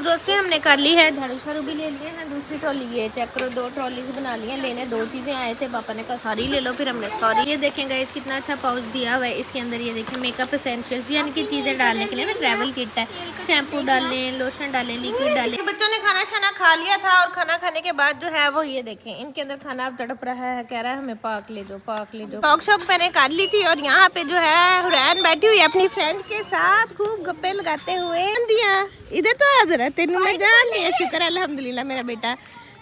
Grocery हमने कर ली है, झाड़ू शाड़ू भी ले लिए हैं। दूसरी ट्रॉली ये चेक करो, 2 ट्रॉलीज बना ली हैं। लेने 2 चीज़ें आए थे, पापा ने कहा सारी ले लो, फिर हमने सारी। ये देखें गाइस कितना अच्छा पाउच दिया हुआ है। इसके अंदर ये देखें मेकअप एसेंशियल्स यानी कि चीज़ें डालने के लिए ना ट्रैवल किट है। शैम्पू डालें, लोशन डालें, लिक्विड डालें। बच्चों ने खाना शाना खा लिया था और खाना खाने के बाद जो है वो ये देखें इनके अंदर खाना अब तड़प रहा है, कह रहा है हमें पाक ले जाओ, पाक ले जाओ। पाक शौक मैंने कर ली थी और यहाँ पे जो है हुरैन बैठी हुई है अपनी फ्रेंड के साथ खूब गप्पे लगाते हुए। दिया इधर तो हाजिर है, तेनू मैं जान लिया। शुक्र है अल्हम्दुलिल्लाह मेरा बेटा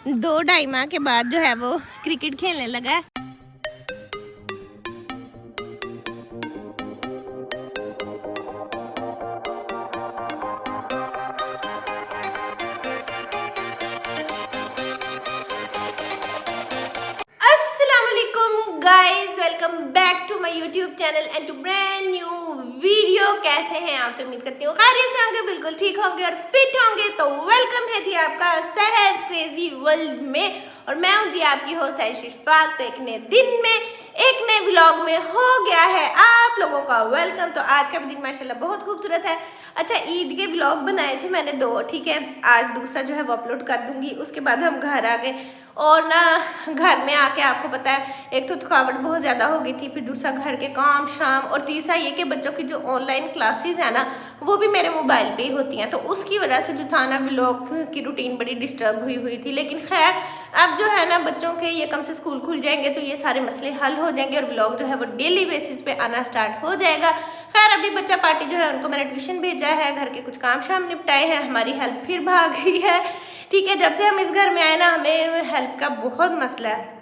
2-2.5 माह के बाद जो है वो क्रिकेट खेलने लगा है। Guys welcome back to my YouTube channel and to brand new video. कैसे हैं आप सब? उम्मीद करती हूँ खैरियत से होंगे, बिल्कुल ठीक होंगे और फिट होंगे। तो वेलकम है जी आपका सहर क्रेजी वर्ल्ड में और मैं हूँ जी आपकी होस्ट इशफाक। तो एक नए दिन में एक नए व्लॉग में हो गया है आप लोगों का वेलकम। तो आज का भी दिन माशाल्लाह बहुत खूबसूरत है। अच्छा, ईद के व्लॉग बनाए थे मैंने 2, ठीक है। आज दूसरा जो है वो अपलोड कर दूंगी। उसके बाद हम घर आ गए और ना घर में आके आपको पता है एक तो थकावट बहुत ज़्यादा हो गई थी, फिर दूसरा घर के काम शाम, और तीसरा ये कि बच्चों की जो ऑनलाइन क्लासेस है ना वो भी मेरे मोबाइल पे ही होती हैं। तो उसकी वजह से जो था ना व्लॉग की रूटीन बड़ी डिस्टर्ब हुई थी। लेकिन खैर अब जो है ना बच्चों के ये कम से स्कूल खुल जाएंगे तो ये सारे मसले हल हो जाएंगे और व्लॉग जो है वो डेली बेसिस पे आना स्टार्ट हो जाएगा। खैर अभी बच्चा पार्टी जो है उनको मैंने ट्यूशन भेजा है, घर के कुछ काम शाम निपटाए हैं, हमारी हेल्प फिर भाग गई है, ठीक है। जब से हम इस घर में आए ना हमें हेल्प का बहुत मसला है।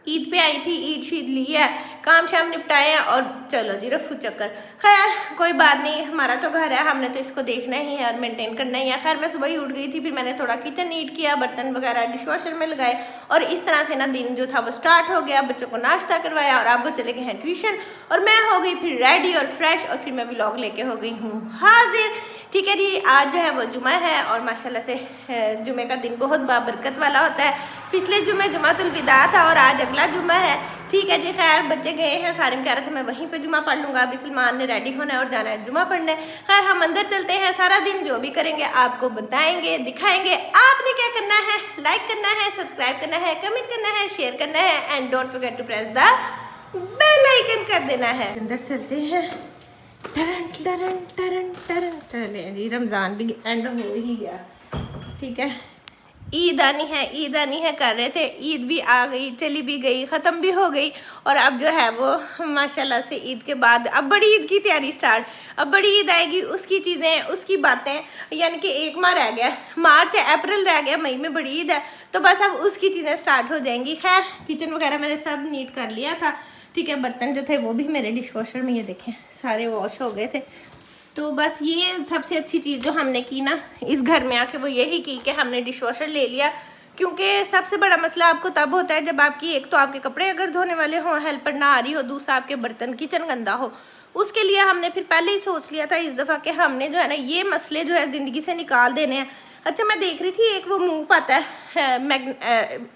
ईद पे आई थी, ईद शीद ली है, काम शाम निपटाए हैं और चलो जी रफू चक्कर। खैर कोई बात नहीं, हमारा तो घर है, हमने तो इसको देखना ही है और मेंटेन करना ही है। खैर मैं सुबह ही उठ गई थी, फिर मैंने थोड़ा किचन नीट किया, बर्तन वगैरह डिश वॉशर में लगाए और इस तरह से ना दिन जो था वो स्टार्ट हो गया। बच्चों को नाश्ता करवाया और अब वो चले गए हैं ट्यूशन और मैं हो गई फिर रेडी और फ्रेश और फिर मैं व्लॉग लेके हो गई हूँ हाजिर, ठीक है जी। आज जो है वो जुमा है और माशाल्लाह से जुमे का दिन बहुत बाबरकत वाला होता है। पिछले जुमे जुमातुल विदा था और आज अगला जुमा है, ठीक है जी। खैर बच्चे गए हैं, सारिम कह रहे थे मैं वहीं पे जुमा पढ़ लूँगा। अभी सलमान ने रेडी होना है और जाना है जुमा पढ़ने। खैर हम अंदर चलते हैं, सारा दिन जो भी करेंगे आपको बताएंगे, दिखाएंगे। आपने क्या करना है? लाइक करना है, सब्सक्राइब करना है, कमेंट करना है, शेयर करना है and don't forget to press the bell icon कर देना है। अंदर चलते हैं। टरन टरन टरन टरन चले जी, रमज़ान भी एंड हो ही गया, ठीक है। ईद आनी है, ईद आनी है कर रहे थे, ईद भी आ गई, चली भी गई, ख़त्म भी हो गई और अब जो है वो माशाल्लाह से ईद के बाद अब बड़ी ईद की तैयारी स्टार्ट। अब बड़ी ईद आएगी, उसकी चीज़ें, उसकी बातें, यानी कि 1 माह रह गया, मार्च है, अप्रैल रह गया, मई में बड़ी ईद है, तो बस अब उसकी चीज़ें स्टार्ट हो जाएंगी। खैर किचन वगैरह मैंने सब नीट कर लिया था, ठीक है। बर्तन जो थे वो भी मेरे डिश वॉशर में ये देखें सारे वॉश हो गए थे। तो बस ये सबसे अच्छी चीज़ जो हमने की ना इस घर में आके वो यही की कि हमने डिश वॉशर ले लिया, क्योंकि सबसे बड़ा मसला आपको तब होता है जब आपकी एक तो आपके कपड़े अगर धोने वाले हों, हेल्पर ना आ रही हो, दूसरा आपके बर्तन किचन गंदा हो। उसके लिए हमने फिर पहले ही सोच लिया था इस दफ़ा कि हमने जो है ना ये मसले जो है ज़िंदगी से निकाल देने हैं। अच्छा मैं देख रही थी एक वो मूव आता है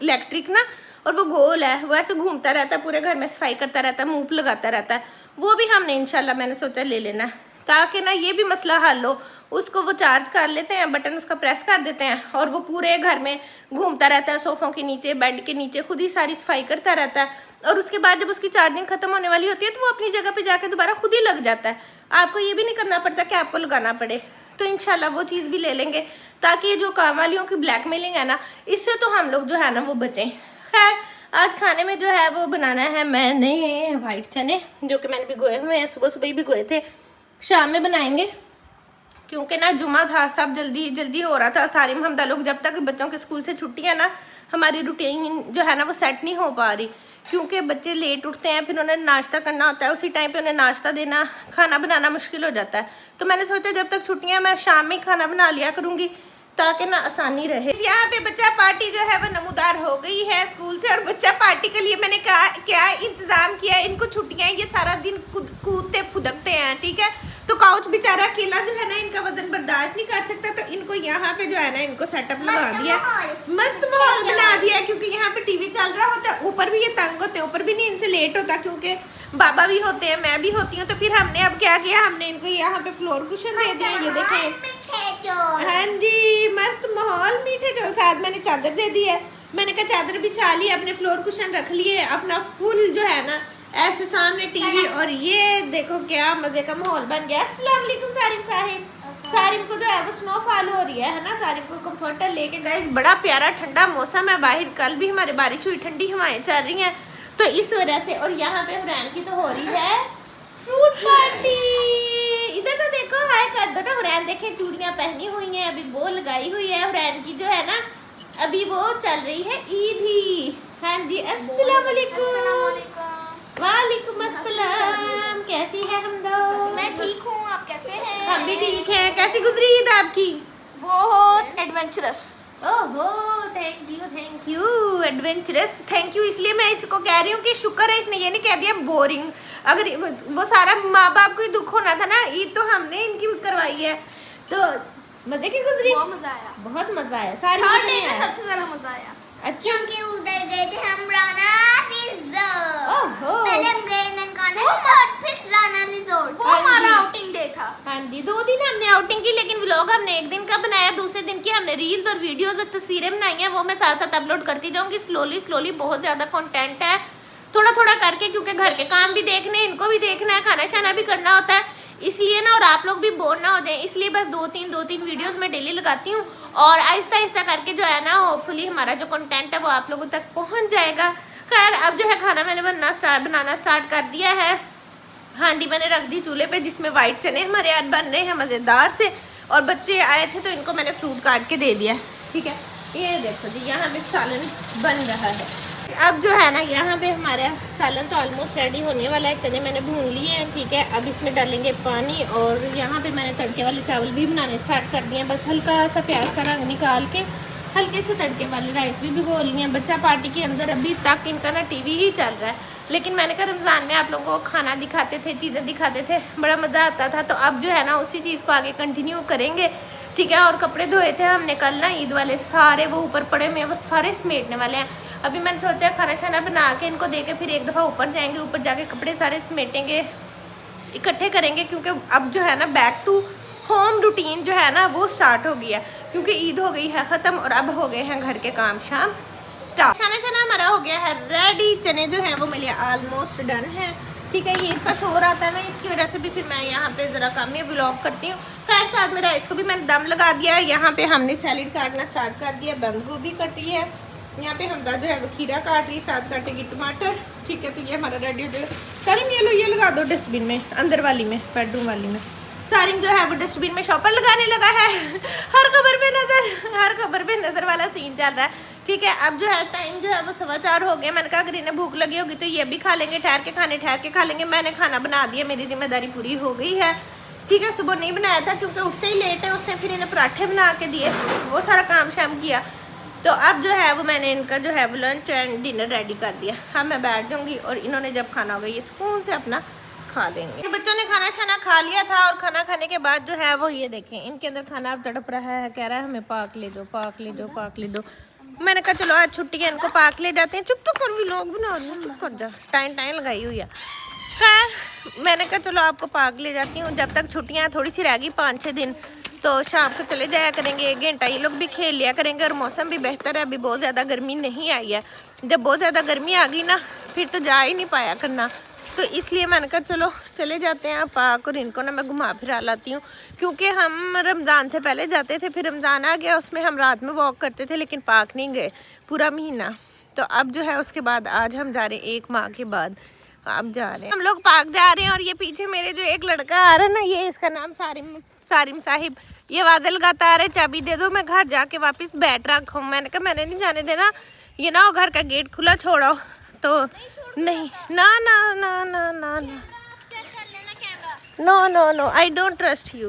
इलेक्ट्रिक ना, और वो गोल है, वो ऐसे घूमता रहता है, पूरे घर में सफाई करता रहता है, मूव लगाता रहता है। वो भी हमने इंशाल्लाह मैंने सोचा ले लेना ताकि ना ये भी मसला हल हो। उसको वो चार्ज कर लेते हैं, बटन उसका प्रेस कर देते हैं और वो पूरे घर में घूमता रहता है, सोफ़ों के नीचे, बेड के नीचे, खुद ही सारी सफाई करता रहता है। और उसके बाद जब उसकी चार्जिंग ख़त्म होने वाली होती है तो वो अपनी जगह पर जाकर दोबारा खुद ही लग जाता है। आपको ये भी नहीं करना पड़ता कि आपको लगाना पड़े। तो इंशाल्लाह वो चीज़ भी ले लेंगे ताकि ये जो काम वालियों की ब्लैकमेलिंग है ना, इससे तो हम लोग जो है ना वो बचें। खैर आज खाने में जो है वो बनाना है मैंने वाइट चने, जो कि मैंने भिगोए हुए हैं, सुबह सुबह ही भिगोए थे, शाम में बनाएंगे क्योंकि ना जुमा था, सब जल्दी जल्दी हो रहा था। सारे हमदा लोग जब तक बच्चों के स्कूल से छुट्टी है ना हमारी रूटीन जो है ना वो सेट नहीं हो पा रही, क्योंकि बच्चे लेट उठते हैं, फिर उन्हें नाश्ता करना होता है, उसी टाइम पे उन्हें नाश्ता देना, खाना बनाना मुश्किल हो जाता है। तो मैंने सोचा जब तक छुट्टियाँ मैं शाम में खाना बना लिया करूँगी ताकि ना आसानी रहे। यहाँ पे बच्चा पार्टी जो है वो नमूदार हो गई है स्कूल से, और बच्चा पार्टी के लिए मैंने कहा क्या इंतज़ाम किया। इनको छुट्टियाँ, ये सारा दिन कूदते फुदकते हैं, ठीक है। तो काउच बेचारा अकेला जो है ना इनका वजन बर्दाश्त नहीं कर सकता, तो इनको यहाँ पे जो है ना इनको सेटअप लगा दिया, मस्त माहौल बना दिया, क्योंकि यहाँ पे टीवी चल रहा होता है, ऊपर भी ये तंग होते हैं, ऊपर भी नहीं इनसे लेट होता क्योंकि बाबा भी होते हैं, मैं भी होती हूँ। तो फिर हमने अब क्या किया, हमने इनको यहाँ पे फ्लोर कुशन दे दिया, ये देखें। हाँ जी साथ मैंने चादर दे दी है। मैंने कहा चादर बिछा ली, अपने फ्लोर कुशन रख लिए, अपना फुल जो है ना ऐसे सामने टीवी, और ये देखो क्या मजे का माहौल बन गया। अस्सलाम वालेकुम सारिम साहिब। सारिम को जो है वो स्नोफॉल हो रही है ना, सारिम को कंफर्टर लेके गए। बड़ा प्यारा ठंडा मौसम है बाहर, कल भी हमारे बारिश हुई, ठंडी हवाएं चल रही हैं तो इस वजह से। और यहाँ पे हुरैन की तो हो रही है फ्रूट पार्टी। इधर तो देखो, हाय कर दो ना। हुरैन देखे चूड़ियाँ पहनी हुई हैं, अभी वो लगाई हुई है। हुरैन की जो है ना अभी वो चल रही है ईद ही। हाँ जी, अस्सलाम वालेकुम। वालेकुम अस्सलाम। कैसी है हम दो? मैं ठीक हूँ, आप कैसे हैं? हम भी ठीक हैं। कैसी गुजरी ईद आपकी? बहुत एडवेंचरस। ओहो, thank you adventurous. Thank you इसलिए मैं इसको कह रही हूँ कि शुक्र है इसने ये नहीं कह दिया बोरिंग। अगर वो सारा माँ बाप को ही दुख होना था ना, ईद तो हमने इनकी करवाई है। तो मजे की गुजरी? बहुत मजा आया, बहुत मजा आया। सारी सबसे ज्यादा मजा आया। अच्छा, क्योंकि उधर गए थे हम राना रिजॉर्ट। ओहो, पहले हम गए ननकाना रिजॉर्ट, फिर राना रिजॉर्ट। वो हमारा आउटिंग डे था। हाँ जी, 2 दिन हमने आउटिंग की, लेकिन व्लॉग हमने 1 दिन का बनाया। दूसरे दिन की हमने रील्स और वीडियोस और तस्वीरें बनाई हैं, वो मैं साथ साथ अपलोड करती जाऊंगी स्लोली। बहुत ज्यादा कंटेंट है, थोड़ा थोड़ा करके, क्योंकि घर के काम भी देखने, इनको भी देखना है, खाना शाना भी करना होता है, इसलिए ना। और आप लोग भी बोर ना हो जाए, इसलिए बस 2-3 वीडियोस मैं डेली लगाती हूँ। और आहिस्ता आहिस्ता करके जो है ना, होपफुली हमारा जो कंटेंट है वो आप लोगों तक पहुँच जाएगा। खैर, अब जो है खाना मैंने बनाना स्टार्ट कर दिया है। हांडी मैंने रख दी चूल्हे पे, जिसमें वाइट चने हमारे आज बन रहे हैं मज़ेदार से। और बच्चे आए थे तो इनको मैंने फ्रूट काट के दे दिया, ठीक है। ये देखो जी, यहाँ पे सालन बन रहा है। अब जो है ना, यहाँ पे हमारा सालन तो ऑलमोस्ट रेडी होने वाला है। चने मैंने भून लिए हैं, ठीक है। अब इसमें डालेंगे पानी, और यहाँ पे मैंने तड़के वाले चावल भी बनाने स्टार्ट कर दिए हैं। बस हल्का सा प्याज का रंग निकाल के हल्के से तड़के वाले राइस भी भिगो लिए हैं। बच्चा पार्टी के अंदर अभी तक इनका ना टीवी ही चल रहा है, लेकिन मैंने कहा रमज़ान में आप लोगों को खाना दिखाते थे, चीज़ें दिखाते थे, बड़ा मज़ा आता था। तो अब जो है ना उसी चीज़ को आगे कंटिन्यू करेंगे, ठीक है। और कपड़े धोए थे हमने कल ना, ईद वाले सारे वो ऊपर पड़े हुए हैं, वो सारे समेटने वाले हैं। अभी मैंने सोचा खाना शाना बना के इनको दे के फिर एक दफ़ा ऊपर जाएंगे, ऊपर जाके कपड़े सारे समेटेंगे, इकट्ठे करेंगे, क्योंकि अब जो है ना बैक टू होम रूटीन जो है ना वो स्टार्ट हो गया, क्योंकि ईद हो गई है ख़त्म और अब हो गए हैं घर के काम शाम स्टार्ट। खाना शाना हमारा हो गया है रेडी। चने जो हैं वो मेरे ऑलमोस्ट डन है, ठीक है। ये इसका शोर आता है ना, इसकी वजह से भी फिर मैं यहाँ पे ज़रा कम ही व्लॉग करती हूँ। खैर, साथ में राइस को भी मैंने दम लगा दिया है। यहाँ पे हमने सैलेड काटना स्टार्ट कर दिया, बंद गोभी कट रही है, यहाँ पे हमदा जो है वो खीरा काट रही, साथ काटेगी टमाटर, ठीक है। तो ये हमारा रेडी हो जाएगा। सारिम ये लगा दो डस्टबिन में, अंदर वाली में, बेडरूम वाली में। सारिम जो है वो डस्टबिन में शॉपर लगाने लगा है। हर खबर पे नज़र वाला सीन चल रहा है, ठीक है। अब जो है टाइम जो है वो 4:15 हो गया। मैंने कहा अगर इन्हें भूख लगी होगी तो ये भी खा लेंगे, ठहर के खा लेंगे। मैंने खाना बना दिया, मेरी जिम्मेदारी पूरी हो गई है, ठीक है। सुबह नहीं बनाया था क्योंकि उठते ही लेट है, उसने फिर इन्हें पराठे बना के दिए, वो सारा काम शाम किया। तो अब जो है वो मैंने इनका जो है वो लंच एंड डिनर रेडी कर दिया। हाँ, मैं बैठ जाऊँगी और इन्होंने जब खाना होगा ये सुकून से अपना खा लेंगे। तो बच्चों ने खाना शाना खा लिया था, और खाना खाने के बाद जो है वो ये देखें, इनके अंदर खाना अब तड़प रहा है, कह रहा है हमें पाक ले दो। मैंने कहा चलो आज छुट्टी है, इनको पाक ले जाते हैं। चुप तो कर, भी लोग बना रही, चुप कर जा, टाइम लगाई हुई है। खैर, मैंने कहा चलो आपको पाक ले जाती हूँ, जब तक छुट्टियाँ थोड़ी सी रह गई 5-6 दिन, तो शाम को चले जाया करेंगे, 1 घंटा ये लोग भी खेल लिया करेंगे। और मौसम भी बेहतर है, अभी बहुत ज़्यादा गर्मी नहीं आई है। जब बहुत ज़्यादा गर्मी आ गई ना, फिर तो जा ही नहीं पाया करना, तो इसलिए मैंने कहा चलो चले जाते हैं पार्क, और इनको ना मैं घुमा फिरा लाती हूँ। क्योंकि हम रमज़ान से पहले जाते थे, फिर रमज़ान आ गया, उसमें हम रात में वॉक करते थे, लेकिन पार्क नहीं गए पूरा महीना। तो अब जो है उसके बाद आज हम जा रहे हैं 1 माह के बाद, अब जा रहे हैं हम लोग पार्क जा रहे हैं। और ये पीछे मेरे जो एक लड़का आ रहा है ना, ये इसका नाम सारिम साहिब, ये आवाज़ लगाता आ रहे चाबी दे दो, मैं घर जाके वापस बैठ रखा हूँ। मैंने कहा मैंने नहीं जाने देना, ये ना घर का गेट खुला छोड़ो, तो नहीं, no, I don't trust you.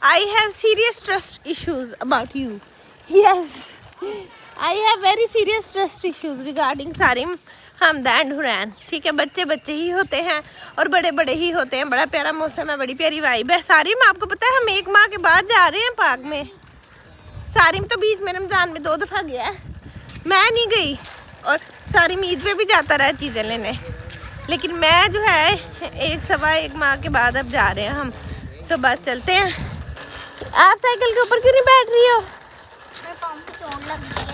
I have serious trust issues about you. Yes, I have very serious trust issues regarding Sarim, Hamda and Hurain, ठीक है। बच्चे ही होते हैं और बड़े ही होते हैं। बड़ा प्यारा मौसम है, बड़ी प्यारी वाइब है। सारिम, आपको पता है हम 1 माह के बाद जा रहे हैं पार्क में। सारिम तो बीच में रमज़ान में 2 दफ़ा गया है, मैं नहीं गई। और सारिम ईद पे भी जाता रहा चीज़ें लेने, लेकिन मैं जो है 1-1.25 माह के बाद अब जा रहे हैं हम। सो बस चलते हैं। आप साइकिल के ऊपर क्यों नहीं बैठ रही हो? मैं पाँव पे चोट लग गई।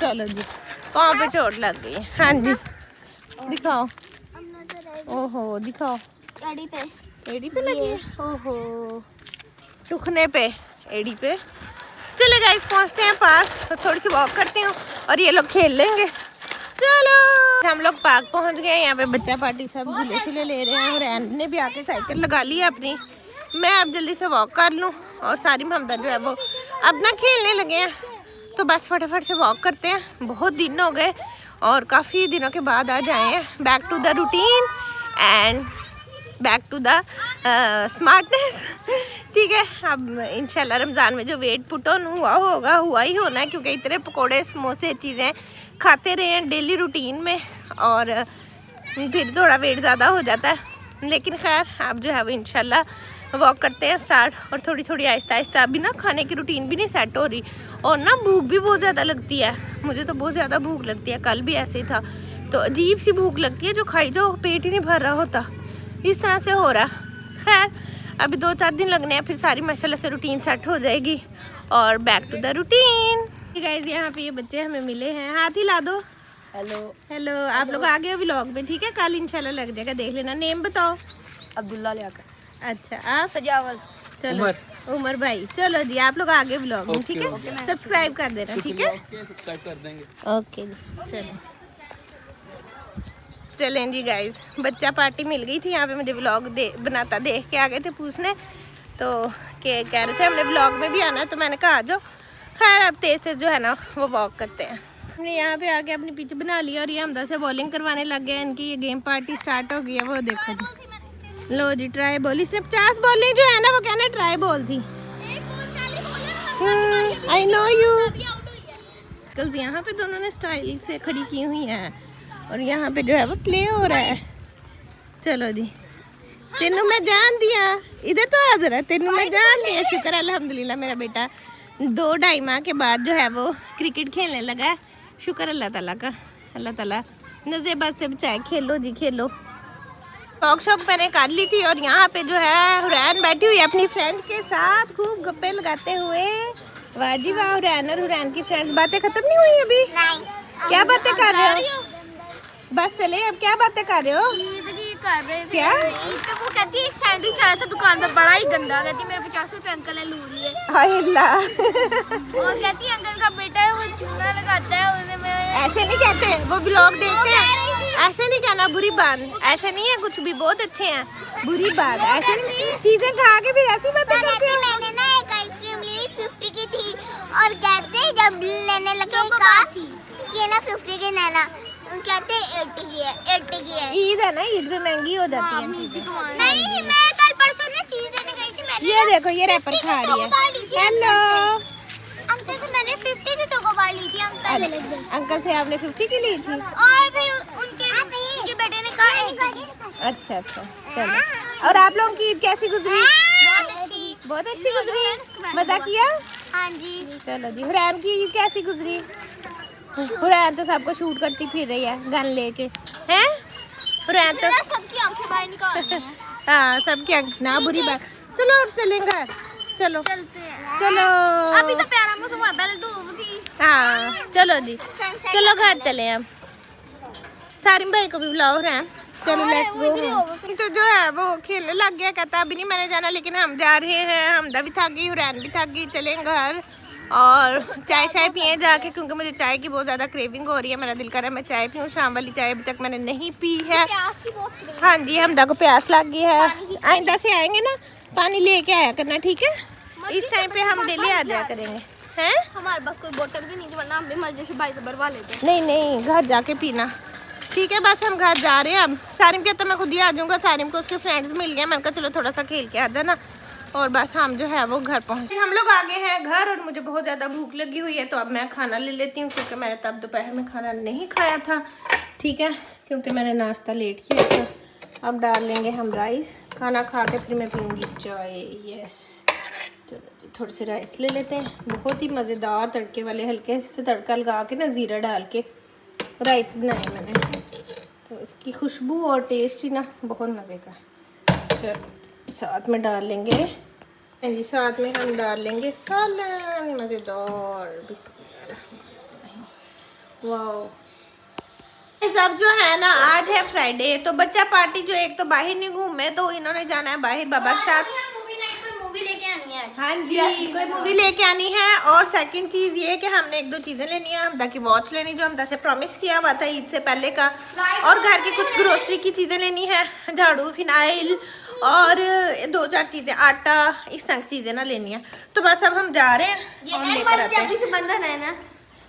चलो जी, पाँव पे चोट लग गई है। हाँ जी दिखाओ। ओहो दिखाओ, एड़ी पे एड़ी पे लगी है। ओहो टुकने पे, एड़ी पे। चले गाइस पहुंचते हैं पार्क, तो थोड़ी सी वॉक करती हूँ और ये लोग खेल लेंगे। चलो हम लोग पार्क पहुंच गए। यहाँ पे बच्चा पार्टी सब झूले झूले ले रहे हैं और एंड ने भी आके साइकिल लगा ली है अपनी। मैं अब जल्दी से वॉक कर लूँ और सारी हमदा जो है वो अपना खेलने लगे हैं, तो बस फटाफट से वॉक करते हैं। बहुत दिन हो गए और काफ़ी दिनों के बाद आज आए हैं back to the routine and back to the smartness. ठीक है, अब इंशाल्लाह रमज़ान में जो वेट पुट ऑन हुआ ही होना है, क्योंकि इतने पकोड़े समोसे चीज़ें खाते रहे हैं डेली रूटीन में और फिर थोड़ा वेट ज़्यादा हो जाता है। लेकिन खैर अब जो है वो इंशाल्लाह वॉक करते हैं स्टार्ट, और थोड़ी थोड़ी आहिस्ता आहिस्ता। अभी ना खाने की रूटीन भी नहीं सेट हो रही और ना भूख भी बहुत ज़्यादा लगती है। मुझे तो बहुत ज़्यादा भूख लगती है, कल भी ऐसे ही था। तो अजीब सी भूख लगती है, जो खाई जाओ पेट ही नहीं भर रहा होता, इस तरह से हो रहा। खैर अभी 2-4 दिन लगने हैं, फिर सारी माशाल्लाह से रूटीन सेट हो जाएगी और back to the routine. Guys यहाँ पे ये बच्चे हमें मिले हैं, हाथ हिला दो। हेलो हेलो, आप लोग आ गए व्लॉग में, ठीक है? कल इंशाल्लाह लग जाएगा, देख लेना। नेम बताओ। अब्दुल्ला लियाकत। अच्छा आप? सजावल। चलो उमर भाई। चलो जी आप लोग आगे व्लॉग में, ठीक है? सब्सक्राइब कर देना, ठीक है? सब्सक्राइब कर देंगे। ओके जी चलो चलें जी गाइस, बच्चा पार्टी मिल गई थी यहाँ पे। मुझे व्लॉग बनाता देख के आ गए थे पूछने, तो कह रहे थे हमने व्लॉग में भी आना है, तो मैंने कहा आ जाओ। खैर अब तेज तेज जो है ना वो वॉक करते हैं। हमने यहाँ पे आके अपनी पिच बना लिया और ये हमदा से बॉलिंग करवाने लग गए। इनकी ये गेम पार्टी स्टार्ट हो गई है, वो देखो जी। लो जी ट्राई बॉल, इसने 50 बॉलें जो है ना वो कहना ट्राई बॉल थी। I know you. कल यहाँ पे दोनों ने स्टाइल से खड़ी की हुई है और यहाँ पे जो है वो प्ले हो रहा है। चलो जी, तेनू मैं जान दिया, इधर तो आ जरा, तेनू मैं जान दिया। शुक्र अल्हम्दुलिल्लाह मेरा बेटा 2-2.5 माह के बाद जो है वो क्रिकेट खेलने लगा है। शुक्र अल्लाह ताला का, अल्लाह ताला नज़ेबात से बचाए। खेलो जी खेलो। टॉक शॉक मैंने कर ली थी और यहाँ पे जो है हुरैन बैठी हुई है अपनी फ्रेंड के साथ खूब गप्पे लगाते हुए। वाह जी वाह, हुरैन और हुरैन की फ्रेंड्स। बातें खत्म नहीं हुई अभी? नहीं। क्या बातें कर रहे हो? बस चले, अब क्या बातें कर रहे हो? कर रहे थे क्या? तो वो कहती है एक सैंडविच आया था दुकान पे, बड़ा ही गंदा। कहती मेरे 50 रुपए अंकल ने लूट लिए। हाय अल्लाह। और कहती है अंकल का बेटा है, वो चूना लगाता है उसे। मैं ऐसे नहीं कहते, वो ब्लॉग देखते हैं। ऐसे नहीं कहना, बुरी बात। ऐसे नहीं है कुछ भी, बहुत अच्छे हैं। बुरी बात ऐसे चीजें खा के फिर ऐसी बातें करते हैं। मैंने ना एक आइसक्रीम ली 50 की थी और कहते जब लेने लगे कहा कि ना 50 की नैना, कहते 80 की है, 80 की है। ईद है ना, ईद में महंगी हो जाती है। नहीं, मैं कल परसों ना चीज लेने गई थी। मैंने ये देखो ये रैपर खा रही है। हेलो अंकल से मैंने 50 की चोकोबार ली थी। अंकल से आपने 50 की ली थी? और फिर उनके बेटे ने कहा 80 की। अच्छा अच्छा चलो। और आप लोगों की ईद कैसी गुजरी? बहुत अच्छी गुजरी। मजा किया? हाँ जी। चलो जी, हुरैन की ईद कैसी गुजरी? हुरैन तो सबको शूट करती फिर रही है गन लेके, हैं? हुरैन तो सबकी आंखें बाहर निकाल दी हैं। हाँ सबकी ना बुरी बात। चलो अब चलेंगे घर, चलो चलते हैं। चलो। अभी तो प्यारा मौसम हुआ, पहले धूप थी। हाँ चलो जी, चलो घर चले। अब सारिम भाई को भी बुलाओ हुरैन। चलो लेट्स गो। तो जो है वो खेलने लग गया, कहता अभी नहीं मैंने जाना, लेकिन हम जा रहे हैं। हमदा भी थक गई, हुरैन भी थक गई। चलें घर और चाय शाय पिए जाके, क्योंकि मुझे चाय की बहुत ज़्यादा क्रेविंग हो रही है। मेरा दिल कर रहा है मैं चाय पीऊँ। शाम वाली चाय अभी तक मैंने नहीं पी है। हाँ जी, हमदा को प्यास लग गई है। आइंदा से आएंगे ना पानी लेके आया करना, ठीक है? इस टाइम पे हम डेली आ जाया करेंगे, हैं? हमारे पास कोई बोतल भी नहीं थी, वरना हम भी मजे से बाइक भरवा लेते। नहीं नहीं, घर जाके पीना, ठीक है? बस हम घर जा रहे हैं अब। सारिम कहता मैं खुद ही आ जाऊँगा। सारिम को उसके फ्रेंड्स मिल गए। मैंने कहा चलो थोड़ा सा खेल के आ जाना। और बस हम जो है वो घर पहुँचे। हम लोग आ गए हैं घर और मुझे बहुत ज़्यादा भूख लगी हुई है, तो अब मैं खाना ले लेती हूँ, क्योंकि मैंने तब दोपहर में खाना नहीं खाया था, ठीक है? क्योंकि मैंने नाश्ता लेट किया था। अब डाल लेंगे हम राइस। खाना खा के फिर मैं पीऊँगी चाय। यस चलो थोड़े से राइस ले लेते हैं। बहुत ही मज़ेदार तड़के वाले, हल्के से तड़का लगा के ना ज़ीरा डाल के राइस बनाए मैंने, तो इसकी खुशबू और टेस्ट ही ना बहुत मज़े का है। चलो साथ में डाल लेंगे जी, साथ में हम डाल लेंगे सालन मज़ेदार। बिस्मिल्लाह। वाओ। अब जो है ना, आज है फ्राइडे, तो बच्चा पार्टी जो एक तो बाहर नहीं घूमे, तो इन्होंने जाना है बाहर बाबा के साथ। मूवी लेके आनी है। हाँ जी, कोई मूवी लेके आनी है। और सेकंड चीज ये कि हमने एक दो चीजें लेनी है। हमदा की वॉच लेनी, जो हमदा से प्रॉमिस किया हुआ था ईद से पहले का, और घर की कुछ ग्रोसरी की चीजें लेनी है, झाड़ू, फिनाइल और 2-4 चीजें, आटा, इस तरह की चीजें ना लेनी है। तो बस अब हम जा रहे हैं और लेकर आते हैं। से बंधन है ना,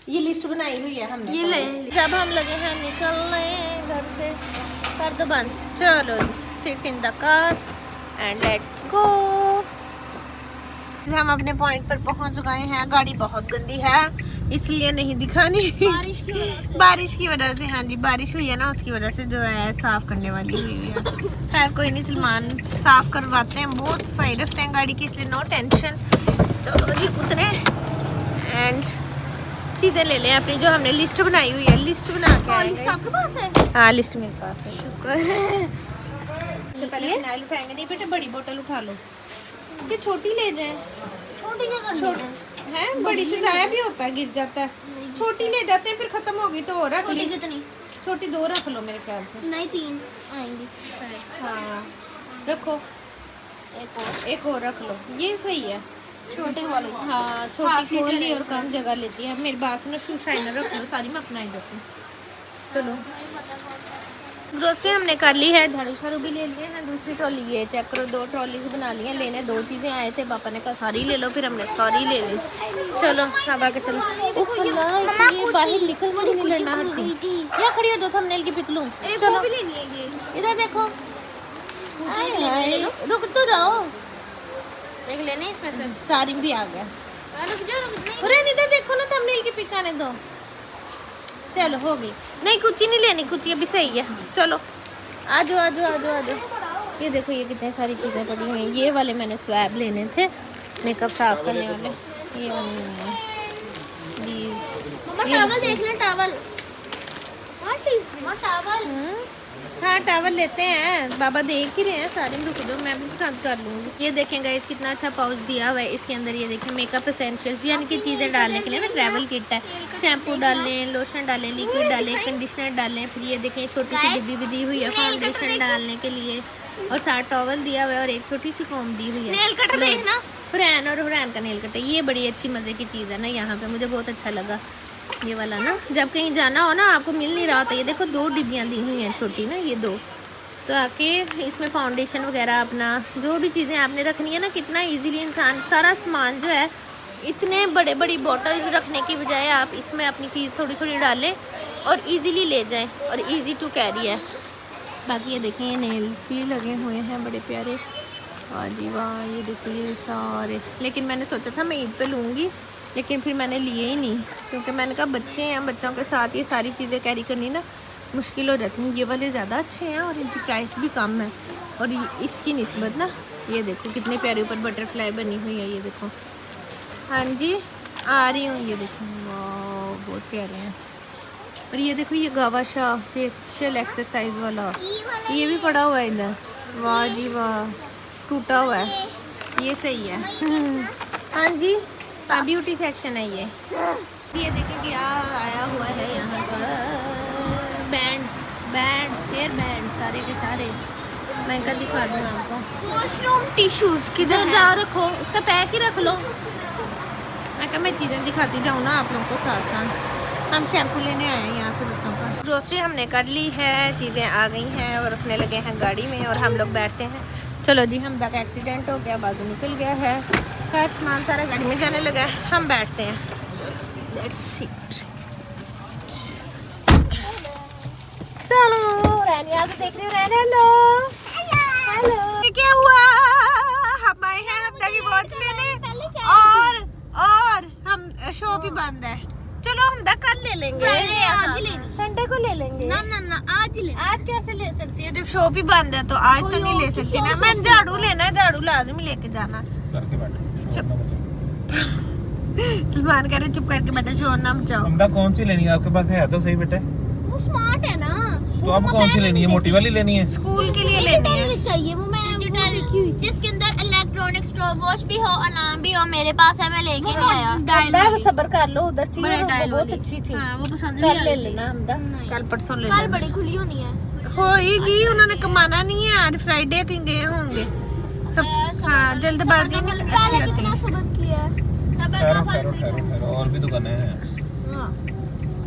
ये लिस्ट बनाई हुई है हमने। ये ले। जब हम लगे हैं निकलने घर से, कर दो बंद। चलो sit in the car and let's go. हम अपने पॉइंट पर पहुंच गए हैं। गाड़ी बहुत गंदी है, इसलिए नहीं दिखानी। बारिश की वजह से। हाँ जी, बारिश हुई है ना, उसकी वजह से जो है साफ करने वाली हुई है। खैर कोई नहीं, सलमान साफ करवाते हैं, बहुत सफाई रखते हैं गाड़ी की, इसलिए नो टेंशन। चलो जी उतरे एंड चीजें ले लें अपनी, जो हमने लिस्ट बनाई हुई है। लिस्ट बना के आएंगे। आपके पास है? हाँ, लिस्ट मेरे पास है। शुक्र। सबसे पहले फिनाइल उठाएंगे। नहीं बेटा, बड़ी बोतल उठा लो कि छोटी ले जाएं। छोटी क्या करनी छोटी है, बड़ी से जाया भी होता है, गिर जाता है। छोटी ले जाते हैं, फिर खत्म होगी तो और रख ली। कितनी? छोटी 2 रख लो मेरे ख्याल से। नहीं 3 आएंगी। हाँ रखो, एक और रख लो, ये सही है। छोटे वाले। हाँ, छोटी खोल ली और कम जगह लेती है। मेरी बात सुनो, शू शाइनर रख लो सारी, मैं अपना इधर से। चलो ग्रोसरी हमने कर ली है, झाड़ू शाड़ू भी ले लिए हैं। दूसरी ट्रॉली ये चेक करो, 2 ट्रॉलीज बना ली हैं। लेने 2 चीज़ें आए थे, पापा ने कहा सारी ले लो, फिर हमने सारी ले ली। चलो अब आके चलो। उफ अल्लाह, ये बाहर निकल मुझे नहीं लड़ना हटती। या खड़ी हो, 2 थंबनेल की पिक लूं। चलो भी लेनी है ये। इधर देखो। ले लो। रुक तो जाओ, एक लेने इसमें से। सारी भी आ गया। रुक जाओ। अरे इधर देखो ना, थंबनेल की पिक आने दो। चलो हो गई। नहीं कुछ ही नहीं लेनी, कुछ अभी सही है। चलो आ जाओ आ जाओ आ जाओ आ जाओ। ये देखो, ये कितनी सारी चीज़ें पड़ी हुई हैं। ये वाले मैंने स्वैब लेने थे, मेकअप साफ करने वाले। ये वाले नहीं है प्लीज। टावल देख लें, टावल। टावल। हाँ टावल लेते हैं, बाबा देख ही रहे हैं सारे। रुक दो, मैं भी पसंद कर लूँगी। ये देखें गाइस, कितना अच्छा पाउच दिया हुआ है। इसके अंदर ये देखें मेकअप एसेंशियल्स, यानी कि चीज़ें डालने के लिए ना, ट्रैवल किट है। शैम्पू डालें, लोशन डालें, लिक्विड डालें, कंडीशनर डालें। फिर ये देखें छोटी सी डिब्बी भी दी हुई है फाउंडेशन डालने के लिए, और 7 टॉवल दिया हुआ है, और एक छोटी सी कॉम दी हुई है। नेल कटर देखना, हुरैन और हुरैन का नेल कटर। ये बड़ी अच्छी मज़े की चीज़ है ना, यहाँ पे मुझे बहुत अच्छा लगा ये वाला ना। जब कहीं जाना हो ना, आपको मिल नहीं रहा होता, ये देखो 2 डिब्बियाँ दी हुई हैं छोटी ना, ये 2। तो आके इसमें फाउंडेशन वगैरह, अपना जो भी चीज़ें आपने रखनी है ना, कितना इजीली इंसान सारा सामान जो है, इतने बड़े बड़ी बॉटल्स रखने की बजाय आप इसमें अपनी चीज़ थोड़ी थोड़ी डालें और इजीली ले जाएं, और इजी टू कैरी है। बाकी ये देखें, ये नेल्स भी लगे हुए हैं बड़े प्यारे। वाह जी वाह, ये देखिए सारे। लेकिन मैंने सोचा था मैं ईद पे लूँगी, लेकिन फिर मैंने लिए ही नहीं, क्योंकि मैंने कहा बच्चे हैं, बच्चों के साथ ये सारी चीज़ें कैरी करनी ना मुश्किल हो जाती हैं। ये वाले ज़्यादा अच्छे हैं और इनकी प्राइस भी कम है, और इसकी निस्बत ना, ये देखो कितने प्यारे ऊपर बटरफ्लाई बनी हुई है। ये देखो, हाँ जी आ रही हूँ। ये देखो, वाह बहुत प्यारे हैं। और ये देखो, ये गावा शाह फेशियल एक्सरसाइज वाला, ये भी पड़ा हुआ है इधर। वाह जी वाह, टूटा हुआ है, ये सही है। हाँ जी, ब्यूटी सेक्शन है ये देखें क्या आया हुआ है यहाँ पर। बैंड्स हेयर बैंड सारे के सारे। मैं इनका दिखा दूँ आपको। वॉशरूम टिश्यूज किधर जाओ रखो, उसका पैक ही रख लो। मैं कहा मैं चीज़ें दिखाती जाऊँ ना आप लोगों को साथ साथ। हम शैम्पू लेने आए हैं यहाँ से बच्चों का। ग्रोसरी हमने कर ली है, चीज़ें आ गई हैं और रखने लगे हैं गाड़ी में, और हम लोग बैठते हैं। चलो जी, हमदा का एक्सीडेंट हो गया, बाजू निकल गया है। खैर सामान सारा गाड़ी में जाने लगा है, हम बैठते हैं। Let's sit. चलो रैनिया से देख रहे हो। रैन हेलो हेलो, ये क्या हुआ? हम आए हैं हमदा की वॉच लेने, और हम शॉप ही बंद है। चलो हमदा कल ले लेंगे, आज ले संडे को ले लेंगे। ना ना ना, आज ले। आज कैसे ले सकती है जब शॉप ही बंद है? तो आज तो नहीं ले सकती ना। मैंने झाड़ू लेना है, झाड़ू लाजमी लेके जाना। सलमान कह रहे चुप करके बेटा, शोर ना मचाओ। हमदा कौन सी लेनी है आपके पास? है तो सही बेटे। वो स्मार्ट है ना। तो आपको कौन सी लेनी है? मोटी वाली लेनी है? स्कूल के लिए लेनी है। चाहिए वो, मैं देखी हुई थी, जिसके अंदर इलेक्ट्रॉनिक स्टॉप वॉच भी हो, अलार्म भी हो, मेरे पास है, मैं लेके नहीं आया। हमदा सब्र कर लो, उधर थी और वो डायल बहुत वाली। अच्छी थी। हाँ, वो पसंद भी कल ले आई। लेना हमदा, कल परसों ले कल लेना। बड़ी खुली होनी है। होएगी, उन्होंने कमाना नहीं है, आज फ्राइडे कहीं गए होंगे सब। हाँ, जल्दबाजी नहीं अच्छी होती है। सबक किया है, सबक का ठहरो फल ठहरो ठहरो ठहरो, और भी दुकानें हैं।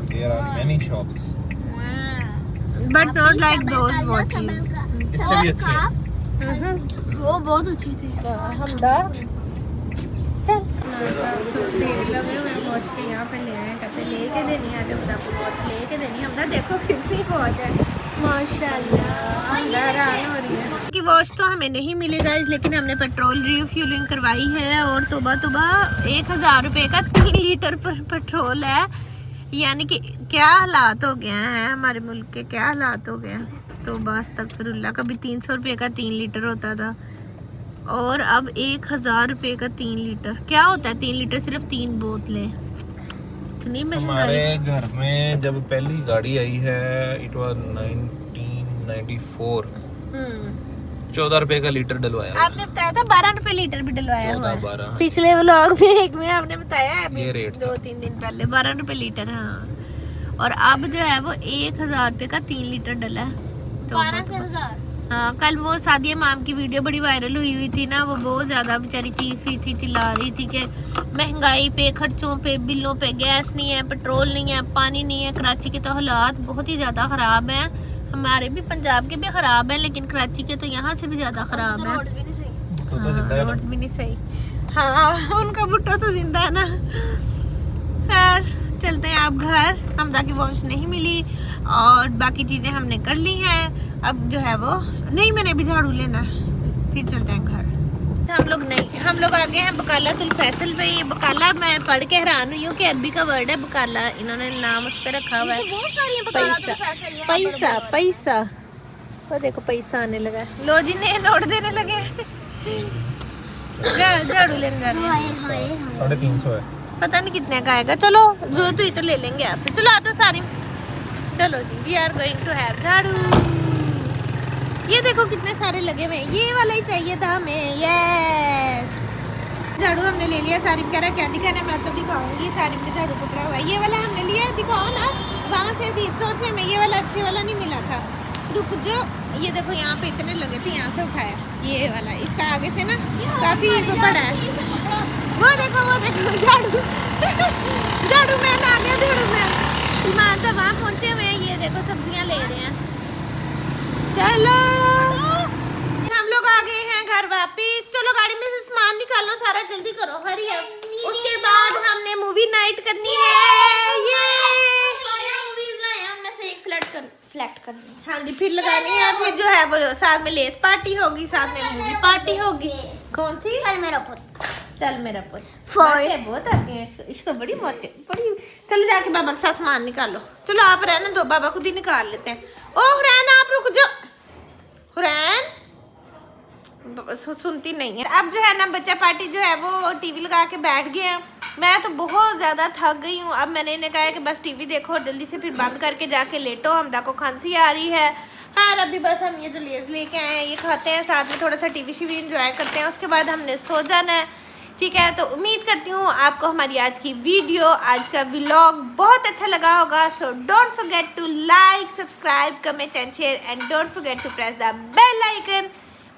There are many shops. But not like those watches. इससे भी अच्छी है। वो बहुत अच्छी थी। हमदा चल लगे हुए वॉच के यहाँ पे ले आए, कहते लेके देनी है, हमदा को वॉच लेके देनी है। हमदा देखो कितनी वॉच है माशाल्लाह, हैरान हो रही है कि वॉच तो हमें नहीं मिली गाइस, लेकिन हमने पेट्रोल रिफ्यूलिंग करवाई है और तोबा 1000 रुपये का 3 लीटर पर पेट्रोल है। यानी कि क्या हालात हो गए हैं हमारे मुल्क के, क्या हालात हो गए हैं। तो बस तकफिरुल्लाह, कभी 300 रुपये का 3 लीटर होता था और अब 1000 रुपये का 3 लीटर। क्या होता है 3 लीटर? सिर्फ 3 बोतलें। इतनी महंगाई। हमारे घर में जब पहली गाड़ी आई है, इट वाज 1994, 14 रुपए का लीटर डलवाया। आपने बताया था 12 रुपए लीटर भी डलवाया हुआ है। 14-12 पिछले व्लॉग में एक में आपने बताया है, अभी ये रेट था। 2-3 दिन पहले 12 रुपए लीटर। हाँ, और अब जो है वो 1000 रुपए का 3 लीटर डला है। तो 12 से 1000। हाँ, कल वो सादिया माम की वीडियो बड़ी वायरल हुई थी ना, वो बहुत ज़्यादा बेचारी चीख रही थी, चिल्ला रही थी कि महंगाई पे, खर्चों पे, बिलों पे, गैस नहीं है, पेट्रोल नहीं है, पानी नहीं है। कराची के तो हालात बहुत ही ज़्यादा ख़राब हैं, हमारे भी पंजाब के भी ख़राब हैं, लेकिन कराची के तो यहाँ से भी ज़्यादा ख़राब है। रोड्स भी नहीं सही। हाँ, उनका भुट्टा तो जिंदा है ना। खैर चलते हैं आप घर। हमदा की वॉच नहीं मिली और बाकी चीज़ें हमने कर ली हैं। अब जो है वो नहीं, मैंने अभी झाड़ू लेना है, फिर चलते हैं घर। हम लोग आ गए हैं बकाला तुल फैसल पे। ये बकाला मैं पढ़ के हैरान हुई हूँ कि अरबी का वर्ड है बकाला, इन्होंने नाम उस पर रखा हुआ है। बहुत सारी बकाला तो पैसा पैसा पैसा, वो देखो पैसा आने लगा है। लो जी ने नोट देने लगे। झाड़ू लेने जा रहे हैं। 350 है। पता नहीं कितने का आएगा, चलो जो तो ही तो ले लेंगे आपसे। चलो ऑटो सारी, चलो जी, we are going to have झाड़ू। ये देखो कितने सारे लगे हुए हैं, ये वाला ही चाहिए था हमें। यस, झाड़ू हमने ले लिया। सारिम कह रहा क्या दिखाना, मैं तो दिखाऊंगी। सारिम ने झाड़ू पकड़ा हुआ है, ये वाला हमने लिया। दिखाओ ना, वहाँ से भी छोर से हमें ये वाला अच्छे वाला नहीं मिला था। रुक जो, ये देखो यहाँ पे इतने लगे थे, यहाँ से उठाया ये वाला। इसका आगे से ना काफी वो बड़ा है। वो देखो झाड़ू झाड़ू मैन आ गया। झाड़ू मैन ईमान तो वहाँ पहुँचे हुए हैं। ये देखो सब्जियाँ ले रहे हैं। चलो हम लोग आ गए हैं घर वापिस। चलो गाड़ी में से सामान निकालो सारा, जल्दी करो, हरी अप। उसके बाद हमने मूवी नाइट करनी है। ये मूवीज लाए हैं, उनमें से एक सिलेक्ट करनी है। हाँ जी, फिर लगानी है। फिर जो है वो साथ में लेस पार्टी होगी, साथ में मूवी पार्टी होगी। कौन सी? चल मेरा पुत, चल मेरा पुत। Four. बातें बहुत आती हैं इसको बड़ी बातें बड़ी। चलो जाके बाबा के साथ सामान निकालो। चलो आप रहने दो, बाबा खुद ही निकाल लेते हैं। ओ हुरैन आप रुक जाओ, हुरैन सुनती नहीं है। अब जो है ना बच्चा पार्टी जो है वो टीवी लगा के बैठ गया। मैं तो बहुत ज़्यादा थक गई हूँ। अब मैंने इन्हें कहा है कि बस टीवी देखो और जल्दी से फिर बंद करके जाके लेटो। हमदा को खांसी आ रही है। खैर अभी बस हम ये जो लेस लेके आए हैं ये खाते हैं, साथ में थोड़ा सा टीवी शीवी इंजॉय करते हैं, उसके बाद हमने सो जाना है। ठीक है, तो उम्मीद करती हूँ आपको हमारी आज की वीडियो, आज का व्लॉग बहुत अच्छा लगा होगा। So don't forget to like, subscribe, comment and share and don't forget to press the bell icon.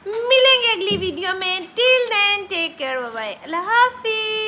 मिलेंगे अगली वीडियो में। Till then take care, bye bye, अल्लाह हाफिज।